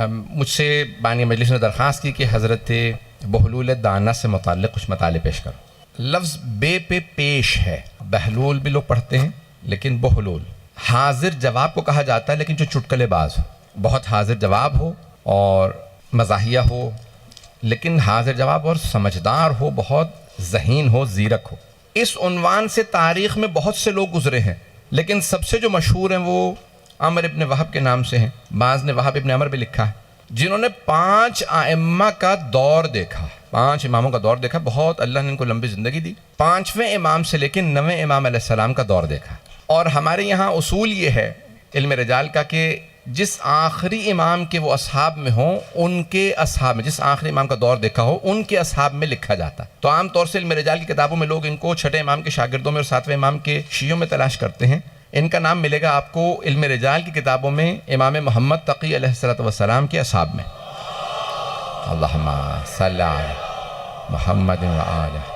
مجھ سے بانی مجلس نے درخواست کی کہ حضرت بہلول دانا سے متعلق کچھ مطالب پیش کرو۔ لفظ بے پہ پیش ہے، بہلول بھی لوگ پڑھتے ہیں لیکن بہلول حاضر جواب کو کہا جاتا ہے، لیکن جو چٹکلے باز ہو، بہت حاضر جواب ہو اور مزاحیہ ہو، لیکن حاضر جواب اور سمجھدار ہو، بہت ذہین ہو، زیرک ہو۔ اس عنوان سے تاریخ میں بہت سے لوگ گزرے ہیں، لیکن سب سے جو مشہور ہیں وہ عمر ابن وہب کے نام سے ہیں، بعض نے وہب ابن عمر بھی لکھا ہے، جنہوں نے 5 ائمہ کا دور دیکھا، 5 اماموں کا دور دیکھا، بہت اللہ نے ان کو لمبی زندگی دی، 5ویں امام سے لے کے 9ویں امام علیہ السلام کا دور دیکھا۔ اور ہمارے یہاں اصول یہ ہے علم رجال کا کہ جس آخری امام کے وہ اصحاب میں ہوں، ان کے اصحاب میں، جس آخری امام کا دور دیکھا ہو ان کے اصحاب میں لکھا جاتا ہے۔ تو عام طور سے علم رجال کی کتابوں میں لوگ ان کو 6 امام کے شاگردوں میں اور 7ویں امام کے شیعوں میں تلاش کرتے ہیں۔ ان کا نام ملے گا آپ کو علم رجال کی کتابوں میں امام محمد تقی علیہ السلام کے اصحاب میں۔ اللہم صلی علی محمد و آلہ۔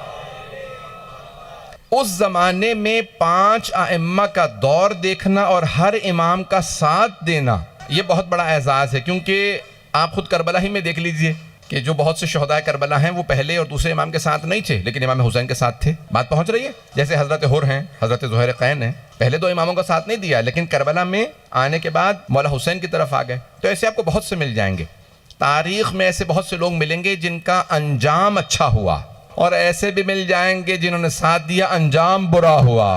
اس زمانے میں 5 ائمہ کا دور دیکھنا اور ہر امام کا ساتھ دینا یہ بہت بڑا اعزاز ہے، کیونکہ آپ خود کربلا ہی میں دیکھ لیجئے کہ جو بہت سے شہداء کربلا ہیں وہ پہلے اور دوسرے امام کے ساتھ نہیں تھے، لیکن امام حسین کے ساتھ تھے۔ بات پہنچ رہی ہے؟ جیسے حضرت حر ہیں، حضرت زہیر قین ہیں، پہلے 2 اماموں کا ساتھ نہیں دیا، لیکن کربلا میں آنے کے بعد مولا حسین کی طرف آ گئے۔ تو ایسے آپ کو بہت سے مل جائیں گے، تاریخ میں ایسے بہت سے لوگ ملیں گے جن کا انجام اچھا ہوا، اور ایسے بھی مل جائیں گے جنہوں نے ساتھ دیا، انجام برا ہوا۔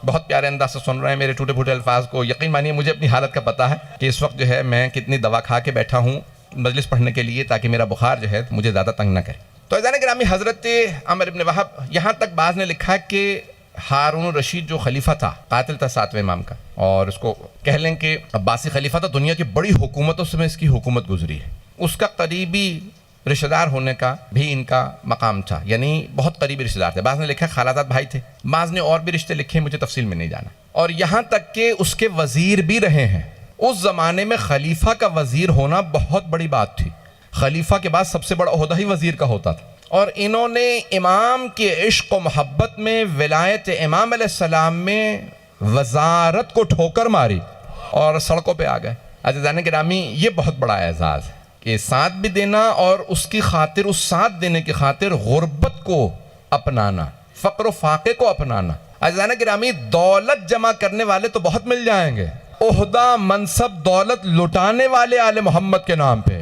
بہت پیارے انداز سے سن رہے ہیں میرے ٹوٹے پھوٹے الفاظ کو، یقین مانیے مجھے اپنی حالت کا پتہ ہے کہ اس وقت جو ہے میں کتنی دوا کھا کے بیٹھا ہوں مجلس پڑھنے کے لیے، تاکہ میرا بخار جو ہے مجھے زیادہ تنگ نہ کرے۔ تو عزیزان گرامی، حضرت عمر ابن وہب، یہاں تک بعض نے لکھا کہ ہارون الرشید جو خلیفہ تھا، قاتل تھا 7ویں امام کا، اور اس کو کہہ لیں کہ عباسی خلیفہ تھا، دنیا کی بڑی حکومتوں سے میں اس کی حکومت گزری ہے، اس کا قریبی رشتہ دار ہونے کا بھی ان کا مقام تھا، یعنی بہت قریبی رشتہ دار تھے۔ بعض نے لکھا خالازاد بھائی تھے، بعض نے اور بھی رشتے لکھے، مجھے تفصیل میں نہیں جانا۔ اور یہاں تک کہ اس کے وزیر بھی رہے ہیں۔ اس زمانے میں خلیفہ کا وزیر ہونا بہت بڑی بات تھی، خلیفہ کے بعد سب سے بڑا عہدہ ہی وزیر کا ہوتا تھا۔ اور انہوں نے امام کے عشق و محبت میں، ولایت امام علیہ السلام میں وزارت کو ٹھوکر ماری اور سڑکوں پہ آ گئے۔ عزیزان گرامی، یہ بہت بڑا اعزاز ہے کہ ساتھ بھی دینا اور اس کی خاطر، اس ساتھ دینے کی خاطر غربت کو اپنانا، فقر و فاقے کو اپنانا۔ عزیزان گرامی، دولت جمع کرنے والے تو بہت مل جائیں گے، عہدہ، منصب، دولت لٹانے والے آل محمد کے نام پہ۔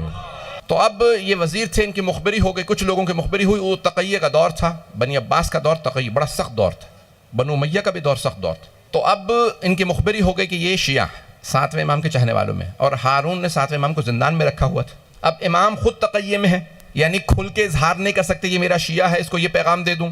تو اب یہ وزیر تھے، ان کی مخبری ہو گئی، کچھ لوگوں کی مخبری ہوئی۔ وہ تقیہ کا دور تھا، بنی عباس کا دور، تقیہ بڑا سخت دور تھا، بنو امیہ کا بھی دور سخت دور تھا۔ تو اب ان کی مخبری ہو گئی کہ یہ شیعہ 7ویں امام کے چاہنے والوں میں، اور ہارون نے 7ویں امام کو زندان میں رکھا ہوا تھا۔ اب امام خود تقیہ میں ہے، یعنی کھل کے اظہار نہیں کر سکتے یہ میرا شیعہ ہے، اس کو یہ پیغام دے دوں،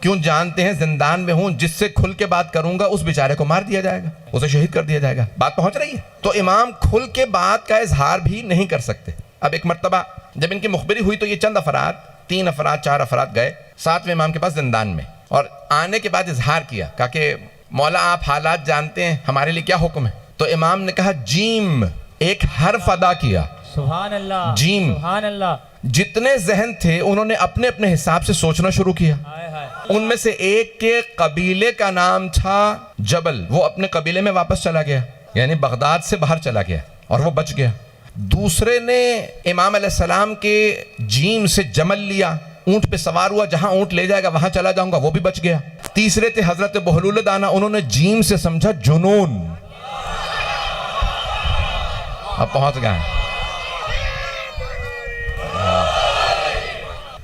کیوں جانتے ہیں زندان میں ہوں، جس سے کھل کے بات کروں گا اس بیچارے کو مار دیا جائے گا، اسے شہید کر دیا جائے گا۔ بات پہنچ رہی ہے؟ تو امام کھل کے بات کا اظہار بھی نہیں کر سکتے۔ اب ایک مرتبہ جب ان کی مخبری ہوئی تو یہ چند افراد، 3 افراد 4 افراد گئے 7ویں امام کے پاس زندان میں، اور آنے کے بعد اظہار کیا، کہا کہ مولا آپ حالات جانتے ہیں، ہمارے لیے کیا حکم ہے؟ تو امام نے کہا جیم، ایک حرف ادا کیا، سبحان اللہ، جیم۔ سبحان اللہ۔ جتنے ذہن تھے انہوں نے اپنے اپنے حساب سے سوچنا شروع کیا۔ ان میں سے ایک کے قبیلے کا نام تھا جبل، وہ اپنے قبیلے میں واپس چلا گیا، یعنی بغداد سے باہر چلا گیا اور وہ بچ گیا۔ دوسرے نے امام علیہ السلام کے جیم سے جمل لیا، اونٹ پہ سوار ہوا، جہاں اونٹ لے جائے گا وہاں چلا جاؤں گا، وہ بھی بچ گیا۔ تیسرے تھے حضرت بہلول دانا، انہوں نے جیم سے سمجھا جنون، اب پہنچ گئے۔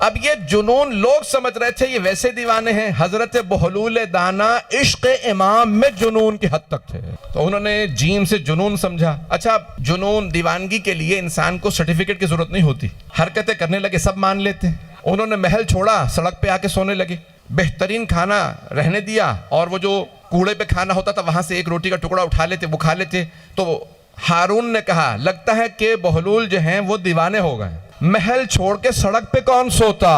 اب یہ جنون لوگ سمجھ رہے تھے یہ ویسے دیوانے ہیں، حضرت بہلول دانا عشق امام میں جنون کی حد تک تھے، تو انہوں نے جیم سے جنون سمجھا۔ اچھا، جنون دیوانگی کے لیے انسان کو سرٹیفکیٹ کی ضرورت نہیں ہوتی، حرکتیں کرنے لگے سب مان لیتے ہیں۔ انہوں نے محل چھوڑا، سڑک پہ آ کے سونے لگے، بہترین کھانا رہنے دیا، اور وہ جو کوڑے پہ کھانا ہوتا تھا وہاں سے ایک روٹی کا ٹکڑا اٹھا لیتے، وہ کھا لیتے۔ تو ہارون نے کہا لگتا ہے کہ بہلول جو ہیں وہ دیوانے ہو گئے، محل چھوڑ کے سڑک پہ کون سوتا؟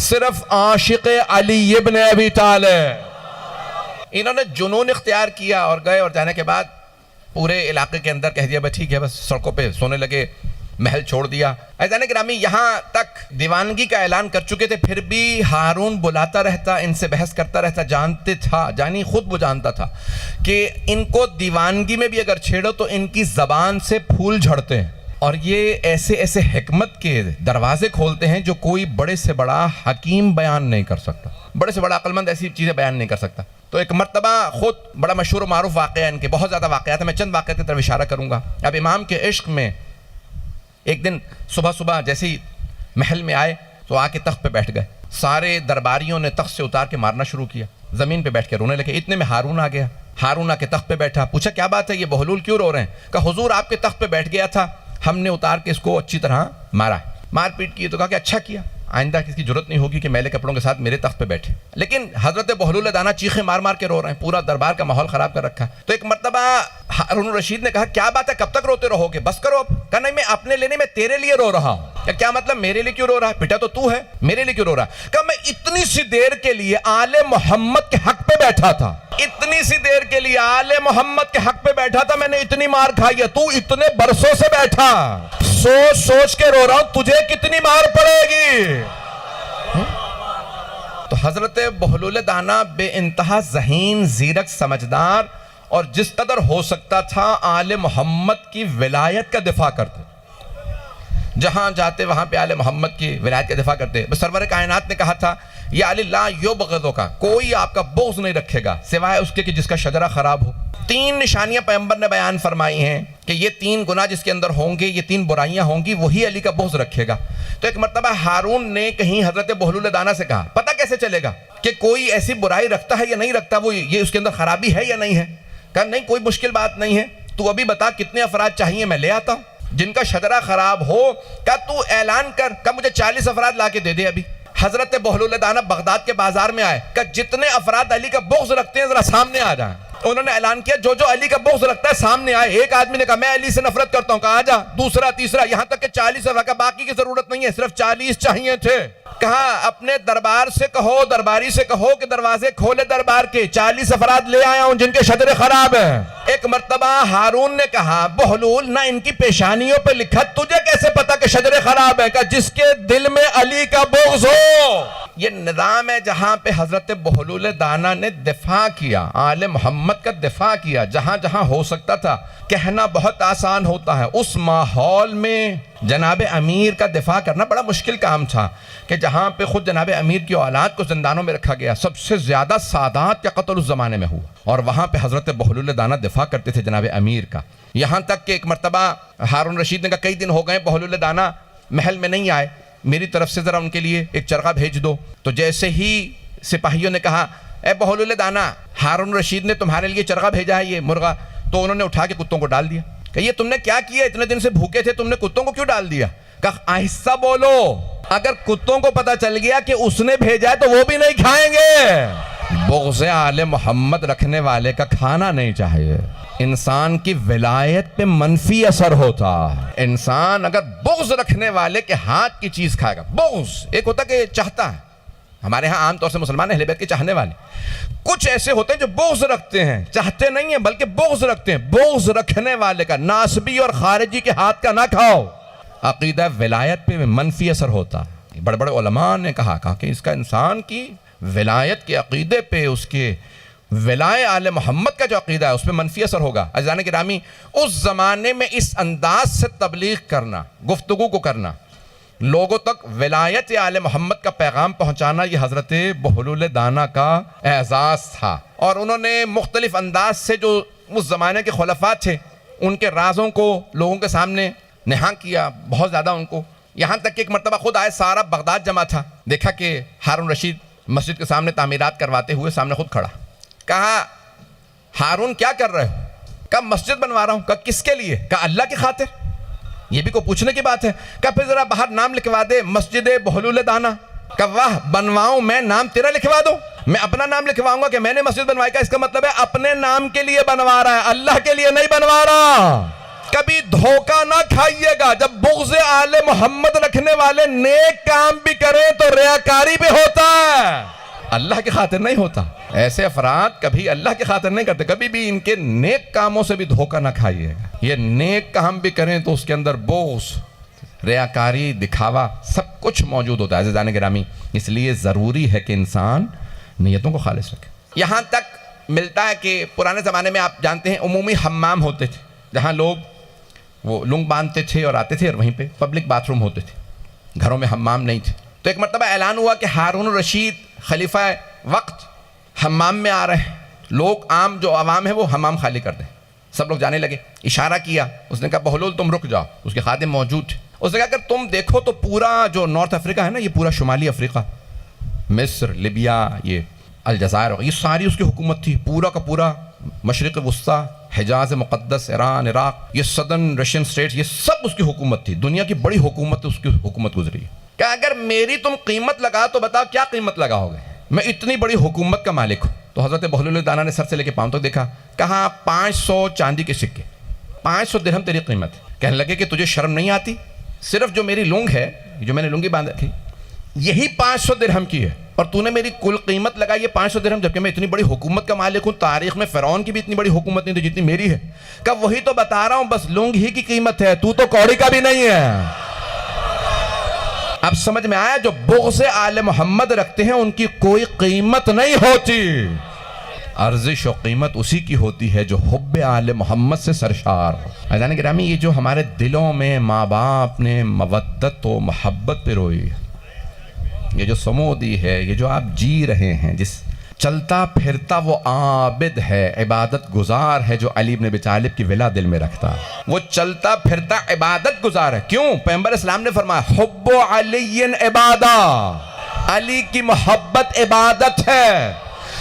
صرف عاشق علی ابن ابی طالب۔ انہوں نے جنون اختیار کیا اور گئے، اور جانے کے بعد پورے علاقے کے اندر کہہ دیا بس ٹھیک ہے، بس سڑکوں پہ سونے لگے، محل چھوڑ دیا۔ عزیزان گرامی، یہاں تک دیوانگی کا اعلان کر چکے تھے، پھر بھی ہارون بلاتا رہتا، ان سے بحث کرتا رہتا، جانتے تھا، جانی خود وہ جانتا تھا کہ ان کو دیوانگی میں بھی اگر چھیڑو تو ان کی زبان سے پھول جھڑتے ہیں، اور یہ ایسے ایسے حکمت کے دروازے کھولتے ہیں جو کوئی بڑے سے بڑا حکیم بیان نہیں کر سکتا، بڑے سے بڑا عقل مند ایسی چیزیں بیان نہیں کر سکتا۔ تو ایک مرتبہ خود بڑا مشہور و معروف واقعہ، ان کے بہت زیادہ واقعات ہیں، میں چند واقعات کی طرف اشارہ کروں گا۔ اب امام کے عشق میں ایک دن صبح صبح جیسے ہی محل میں آئے تو آ کے تخت پہ بیٹھ گئے، سارے درباریوں نے تخت سے اتار کے مارنا شروع کیا، زمین پہ بیٹھ کے رونے لگے۔ اتنے میں ہارون آ گیا، ہارون آ کے تخت پہ بیٹھا، پوچھا کیا بات ہے، یہ بہلول کیوں رو رہے ہیں؟ کہا حضور آپ کے تخت پہ بیٹھ گیا تھا، ہم نے اتار کے اس کو اچھی طرح مارا ہے، مار پیٹ کی۔ تو کہا کہ اچھا کیا، آئندہ کسی کی ضرورت نہیں ہوگی کہ میلے کپڑوں کے ساتھ میرے تخت پہ بیٹھے۔ لیکن حضرت بہلول دانا چیخیں مار مار کے رو رہے ہیں، پورا دربار کا ماحول خراب کر رکھا ہے۔ تو ایک مرتبہ ہارون الرشید نے کہا کیا بات ہے، کب تک روتے رہو گے، بس کرو اب۔ کہا نہیں، میں اپنے لیے نہیں، میں تیرے لیے رو رہا ہوں۔ کیا مطلب، میرے لیے کیوں رو رہا ہے، پٹا تو ہے، میرے لیے کیوں رو رہا ہے؟ کہا میں اتنی سی دیر کے لیے آل محمد کے حق پہ بیٹھا تھا، اتنی سی دیر کے لیے آل محمد کے حق پہ بیٹھا تھا، میں نے اتنی مار کھائی ہے، تو اتنے برسوں سے بیٹھا، سوچ سوچ کے رو رہا ہوں تجھے کتنی مار پڑے گی۔ تو حضرت بہلول دانا بے انتہا ذہین، زیرک، سمجھدار، اور جس قدر ہو سکتا تھا آل محمد کی ولایت کا دفاع کرتے، جہاں جاتے وہاں پہ آل محمد کی ولایت کا دفاع کرتے۔ بس سرور کائنات نے کہا تھا یا علی لا یبغضک، کوئی آپ کا بغض نہیں رکھے گا سوائے اس کے کہ جس کا شجرہ خراب ہو۔ تین نشانیاں پیغمبر نے بیان فرمائی ہیں کہ یہ تین گناہ جس کے اندر ہوں گے، یہ تین برائیاں ہوں گی، وہی علی کا بغض رکھے گا۔ تو ایک مرتبہ ہارون نے کہیں حضرت بہلول دانا سے کہا پتہ کیسے چلے گا کہ کوئی ایسی برائی رکھتا ہے یا نہیں رکھتا، وہ یہ اس کے اندر خرابی ہے یا نہیں ہے؟ کہا نہیں، کوئی مشکل بات نہیں ہے، تو ابھی بتا کتنے افراد چاہیے، میں لے آتا ہوں جن کا شجرہ خراب ہو۔ کہا تو اعلان کر، کہا مجھے 40 افراد لا کے دے دے ابھی۔ حضرت بہلول دانا بغداد کے بازار میں آئے، کہا جتنے افراد علی کا بغض رکھتے ہیں ذرا سامنے آ جائیں۔ انہوں نے اعلان کیا جو علی کا بغض رکھتا ہے سامنے آئے۔ ایک آدمی نے کہا میں علی سے نفرت کرتا ہوں، کہا آ جا، دوسرا، تیسرا، یہاں تک کہ 40 افراد، کا باقی کی ضرورت نہیں ہے، صرف 40 چاہیے تھے۔ کہا اپنے دربار سے کہو، درباری سے کہو کہ دروازے کھولے دربار کے، 40 افراد لے آیا ہوں جن کے شجرے خراب ہیں۔ ایک مرتبہ ہارون نے کہا بہلول نہ ان کی پیشانیوں پہ لکھا، تجھے کیسے پتا کہ شجرے خراب ہیں؟ کہا جس کے دل میں علی کا بغض ہو۔ یہ نظام ہے جہاں پہ حضرت بہلول دانا نے دفاع کیا، آل محمد کا دفاع کیا، جہاں جہاں ہو سکتا تھا۔ کہنا بہت آسان ہوتا ہے، اس ماحول میں جناب امیر کا دفاع کرنا بڑا مشکل کام تھا کہ جہاں پہ خود جناب امیر کی اولاد کو زندانوں میں رکھا گیا، سب سے زیادہ سادات کا قتل اس زمانے میں ہوا، اور وہاں پہ حضرت بہلول دانا دفاع کرتے تھے جناب امیر کا۔ یہاں تک کہ ایک مرتبہ ہارون رشید نے کہا کئی دن ہو گئے بہلول دانا محل میں نہیں آئے، میری طرف سے ذرا ان کے لیے ایک چرغہ بھیج دو۔ تو جیسے ہی سپاہیوں نے کہا اے بہلول دانا، ہارون رشید نے تمہارے لیے چرغہ بھیجا ہے، یہ مرغا، تو انہوں نے اٹھا کے کتوں کو ڈال دیا۔ کہ یہ تم نے کیا کیا، اتنے دن سے بھوکے تھے، تم نے کتوں کو کیوں ڈال دیا؟ کہا آہستہ بولو، اگر کتوں کو پتا چل گیا کہ اس نے بھیجا ہے تو وہ بھی نہیں کھائیں گے۔ بغض آل محمد رکھنے والے کا کھانا نہیں چاہیے، انسان کی ولایت پہ منفی اثر ہوتا ہے۔ انسان اگر بغض رکھنے والے کے ہاتھ کی چیز کھائے گا، بغض ایک ہوتا کہ چاہتا ہے، ہمارے ہاں عام طور سے مسلمان اہل بیت کے چاہنے والے، کچھ ایسے ہوتے ہیں جو بغض رکھتے ہیں، چاہتے نہیں ہیں بلکہ بغض رکھتے ہیں۔ بغض رکھنے والے کا، ناسبی اور خارجی کے ہاتھ کا نہ کھاؤ، عقیدہ ولایت پہ منفی اثر ہوتا ہے۔ بڑے بڑے علماء نے کہا کہ اس کا انسان کی ولایت کے عقیدے پہ، اس کے ولائے آل محمد کا جو عقیدہ ہے اس پہ منفی اثر ہوگا۔ عزیزان گرامی، اس زمانے میں اس انداز سے تبلیغ کرنا، گفتگو کو کرنا، لوگوں تک ولایت آل محمد کا پیغام پہنچانا، یہ حضرت بہلول دانا کا اعزاز تھا۔ اور انہوں نے مختلف انداز سے جو اس زمانے کے خلفاء تھے ان کے رازوں کو لوگوں کے سامنے نہاں کیا، بہت زیادہ ان کو، یہاں تک کہ ایک مرتبہ خود آئے، سارا بغداد جمع تھا، دیکھا کہ ہارون رشید مسجد کے سامنے تعمیرات کرواتے ہوئے سامنے خود کھڑا۔ کہا ہارون کیا کر رہے ہو؟ کہا مسجد بنوا رہا ہوں۔ کہا کس کے لیے؟ کہا اللہ کی خاطر۔ یہ بھی کوئی پوچھنے کی بات ہے؟ کہا پھر ذرا باہر نام لکھوا دے، مسجد بہلول دانا۔ کہا واہ، بنواؤں میں، نام تیرا لکھوا دوں؟ میں اپنا نام لکھواؤں گا کہ میں نے مسجد بنوائی؟ کا اس کا مطلب ہے اپنے نام کے لیے بنوا رہا ہے، اللہ کے لیے نہیں بنوا رہا۔ کبھی دھوکہ نہ کھائیے گا، جب بغض آل محمد رکھنے والے نیک کام بھی کریں تو ریاکاری بھی ہوتا ہے، اللہ کی خاطر نہیں ہوتا۔ ایسے افراد کبھی اللہ کی خاطر نہیں کرتے، کبھی بھی ان کے نیک کاموں سے بھی دھوکہ نہ کھائیے گا۔ یہ نیک کام بھی کریں تو اس کے اندر بغض، ریاکاری، دکھاوا سب کچھ موجود ہوتا ہے۔ عزیزان گرامی، اس لیے ضروری ہے کہ انسان نیتوں کو خالص رکھے۔ یہاں تک ملتا ہے کہ پرانے زمانے میں آپ جانتے ہیں عمومی حمام ہوتے تھے، جہاں لوگ وہ لنگ باندھتے تھے اور آتے تھے اور وہیں پہ پبلک باتھ روم ہوتے تھے, گھروں میں حمام نہیں تھے. تو ایک مرتبہ اعلان ہوا کہ ہارون الرشید خلیفہ وقت حمام میں آ رہے ہیں, لوگ عام جو عوام ہے وہ حمام خالی کر دیں. سب لوگ جانے لگے, اشارہ کیا, اس نے کہا بہلول تم رک جاؤ. اس کے خادم موجود تھے. اس نے کہا اگر تم دیکھو تو پورا جو نارتھ افریقہ ہے نا, یہ پورا شمالی افریقہ, مصر, لیبیا, یہ الجزائر, یہ ساری اس کی حکومت تھی. پورا کا پورا مشرق وسطیٰ, حجاز مقدس, ایران, عراق, یہ سدرن رشین سٹیٹس, یہ سب اس کی حکومت تھی. دنیا کی بڑی حکومت اس کی حکومت گزری ہے. کہ اگر میری تم قیمت لگا تو بتاؤ کیا قیمت لگاؤ گے؟ میں اتنی بڑی حکومت کا مالک ہوں. تو حضرت بہلول دانا نے سر سے لے کے پاؤں تک دیکھا, کہا 500 چاندی کے سکے, 500 درہم تیری قیمت. کہنے لگے کہ تجھے شرم نہیں آتی؟ صرف جو میری لنگ ہے, جو میں نے لنگی باندھ رکھی, یہی 500 درہم کی ہے, اور تو نے میری کل قیمت لگائی ہے 500 درہم, جبکہ میں اتنی بڑی حکومت کا مالک ہوں. تاریخ میں فرعون کی بھی اتنی بڑی حکومت نہیں تھی جتنی میری ہے. کہ وہی تو بتا رہا ہوں, بس لنگ ہی کی قیمت ہے, تو کوڑی کا بھی نہیں ہے. اب سمجھ میں آیا, جو بغض آل محمد رکھتے ہیں ان کی کوئی قیمت نہیں ہوتی. ارزش و قیمت اسی کی ہوتی ہے جو حب آل محمد سے سرشار ہو. عزیزان گرامی, یہ جو ہمارے دلوں میں ماں باپ نے مودت و محبت پہ روئی, یہ جو سمودی ہے, یہ جو آپ جی رہے ہیں, جس چلتا پھرتا وہ عابد ہے, عبادت گزار ہے جو علی بن ابی طالب کی ولا دل میں رکھتا. وہ چلتا پھرتا عبادت گزار ہے. کیوں؟ پیغمبر اسلام نے فرمایا حب علی عبادہ, علی کی محبت عبادت ہے.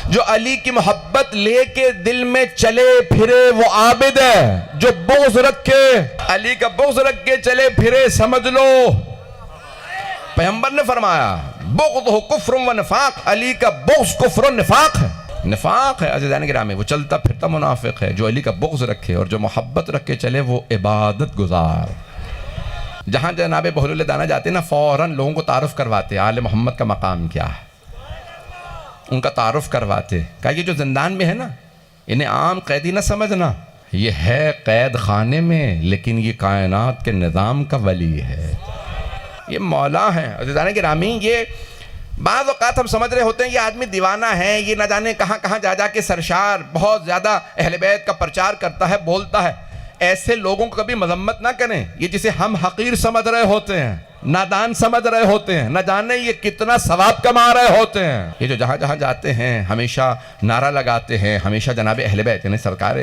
جو علی کی محبت لے کے دل میں چلے پھرے وہ عابد ہے. جو بغض رکھ کے, علی کا بغض رکھ کے چلے پھرے, سمجھ لو پیغمبر نے فرمایا بغض ہو کفر و نفاق, علی کا بغض کفر و نفاق ہے. نفاق ہے عزیزان گرامی, وہ چلتا پھرتا منافق ہے. جو علی کا بغض رکھے اور جو محبت رکھ کے چلے وہ عبادت گزار. جہاں جناب بہلول دانا جاتے نا, فوراً لوگوں کو تعارف کرواتے آل محمد کا مقام کیا ہے, ان کا تعارف کرواتے. کہا یہ جو زندان میں ہے نا, انہیں عام قیدی نہ سمجھنا, یہ ہے قید خانے میں لیکن یہ کائنات کے نظام کا ولی ہے, یہ مولا ہے. عزیزان گرامی, یہ بعض اوقات ہم سمجھ رہے ہوتے ہیں یہ آدمی دیوانہ ہے, یہ نہ جانے کہاں کہاں جا جا کے سرشار بہت زیادہ اہل بیت کا پرچار کرتا ہے, بولتا ہے. ایسے لوگوں کو کبھی مذمت نہ کریں. یہ جسے ہم حقیر سمجھ رہے ہوتے ہیں, نادان سمجھ رہے ہوتے ہیں, نہ جانے یہ کتنا ثواب کما رہے ہوتے ہیں. یہ جو جہاں جہاں جاتے ہیں ہمیشہ نعرہ لگاتے ہیں, ہمیشہ جناب اہل بیت یعنی سرکار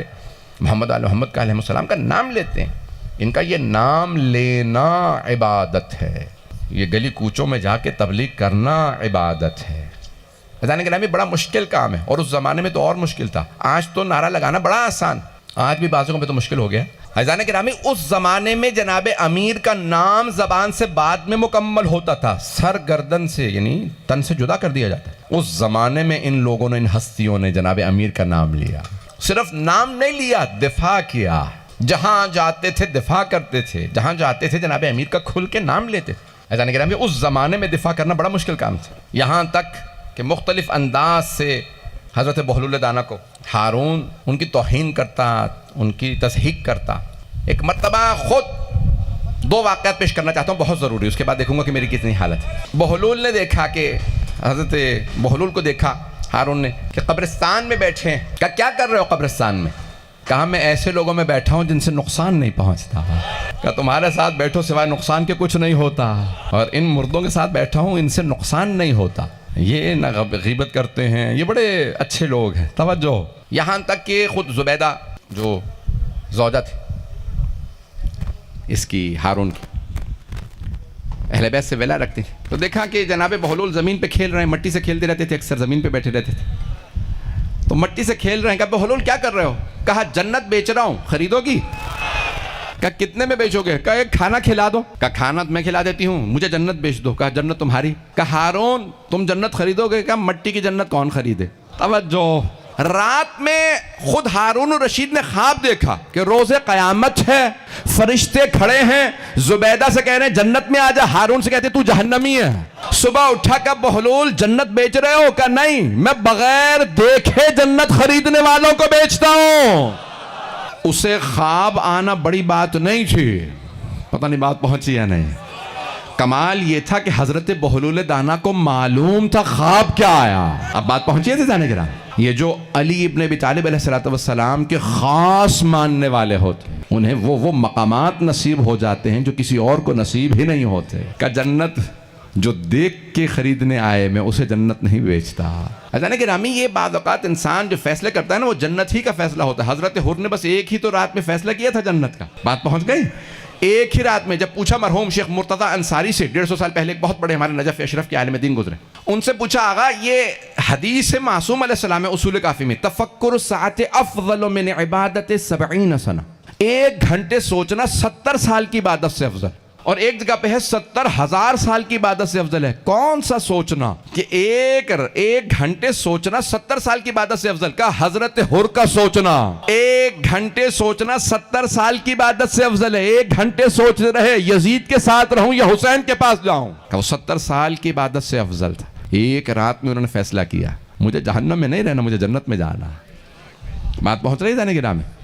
محمد علیہ محمد کا علیہ السلام کا نام لیتے ہیں. ان کا یہ نام لینا عبادت ہے. یہ گلی کوچوں میں جا کے تبلیغ کرنا عبادت ہے. عزیزان گرامی, بڑا مشکل کام ہے, اور اس زمانے میں تو اور مشکل تھا. آج تو نعرہ لگانا بڑا آسان, آج بھی بعضوں میں تو مشکل ہو گیا. عزیزان گرامی, اس زمانے میں جناب امیر کا نام زبان سے بعد میں مکمل ہوتا تھا, سر گردن سے یعنی تن سے جدا کر دیا جاتا. اس زمانے میں ان لوگوں نے, ان ہستیوں نے جناب امیر کا نام لیا. صرف نام نہیں لیا, دفاع کیا. جہاں جاتے تھے دفاع کرتے تھے, جہاں جاتے تھے جناب امیر کا کھل کے نام لیتے تھے. عزیزان گرامی, اس زمانے میں دفاع کرنا بڑا مشکل کام تھا. یہاں تک کہ مختلف انداز سے حضرت بہلول دانا کو ہارون ان کی توہین کرتا, ان کی تضحیک کرتا. ایک مرتبہ خود 2 واقعات پیش کرنا چاہتا ہوں, بہت ضروری, اس کے بعد دیکھوں گا کہ میری کتنی حالت ہے. بہلول نے دیکھا کہ حضرت بہلول کو دیکھا ہارون نے کہ قبرستان میں بیٹھے ہیں. کہا کیا کر رہے ہو قبرستان میں؟ کہا میں ایسے لوگوں میں بیٹھا ہوں جن سے نقصان نہیں پہنچتا. کہا تمہارے ساتھ بیٹھو سوائے نقصان کے کچھ نہیں ہوتا, اور ان مردوں کے ساتھ بیٹھا ہوں ان سے نقصان نہیں ہوتا. یہ نہ غیبت کرتے ہیں, یہ بڑے اچھے لوگ ہیں. توجہ, یہاں تک کہ خود زبیدہ جو زوجہ تھی اس کی ہارون کی, اہل بیت سے ولا رکھتی تھی, تو دیکھا کہ جناب بہلول زمین پہ کھیل رہے ہیں. مٹی سے کھیلتے رہتے تھے, اکثر زمین پہ بیٹھے رہتے تھے, تو مٹی سے کھیل رہے ہیں. کہا بہلول کیا کر رہے ہو؟ کہا جنت بیچ رہا ہوں, خریدو گی؟ کہا کتنے میں بیچو گے؟ کہا ایک کھانا کھلا دو. کہا کھانا میں کھلا دیتی ہوں, مجھے جنت بیچ دو. کہا جنت تمہاری. کہا ہارون تم جنت خریدو گے؟ کہا مٹی کی جنت کون خریدے. توجہ, رات میں خود ہارون الرشید نے خواب دیکھا کہ روز قیامت ہے, فرشتے کھڑے ہیں, زبیدہ سے کہہ رہے ہیں جنت میں آ جا. ہارون سے کہتے تو جہنمی ہے. صبح اٹھا کہ بہلول جنت بیچ رہے ہو؟ کہا نہیں, میں بغیر دیکھے جنت خریدنے والوں کو بیچتا ہوں. اسے خواب آنا بڑی بات نہیں تھی, پتہ نہیں بات پہنچی یا نہیں. کمال یہ تھا کہ حضرت بہلول دانا کو معلوم تھا خواب کیا آیا. اب بات پہنچی ہے جانے گرام. یہ جو علی ابن ابی طالب علیہ السلام کے خاص ماننے والے ہوتے ہیں انہیں وہ مقامات نصیب ہو جاتے ہیں جو کسی اور کو نصیب ہی نہیں ہوتے. کہ جنت جو دیکھ کے خریدنے آئے میں اسے جنت نہیں بیچتا. اچھا کہ رامی یہ بعض اوقات انسان جو فیصلے کرتا ہے نا وہ جنت ہی کا فیصلہ ہوتا ہے. حضرت حر نے بس ایک ہی تو رات میں فیصلہ کیا تھا جنت کا. بات پہنچ گئی. ایک ہی رات میں جب پوچھا مرحوم شیخ مرتضی انصاری سے 150 سال پہلے ایک بہت بڑے ہمارے نجف اشرف کے عالم دین گزرے, ان سے پوچھا آغا یہ حدیث معصوم علیہ السلام اصول کافی میں تفکر ساعت افضل من عبادت 70 سنہ, 1 گھنٹے سوچنا 70 سال کی عبادت سے افضل, اور ایک جگہ پہ ہے 70,000 سال کی عبادت سے افضل ہے. کون سا سوچنا کہ ایک گھنٹے سوچنا 70 سال کی عبادت سے افضل؟ کا حضرت حر کا سوچنا 1 گھنٹے سوچنا 70 سال کی عبادت سے افضل ہے. 1 گھنٹے سوچ رہے یزید کے ساتھ رہوں یا حسین کے پاس جاؤں, کہ وہ 70 سال کی عبادت سے افضل تھا. ایک رات میں انہوں نے فیصلہ کیا مجھے جہنم میں نہیں رہنا, مجھے جنت میں جانا. بات پہنچ رہی ہے جانے کے نام میں.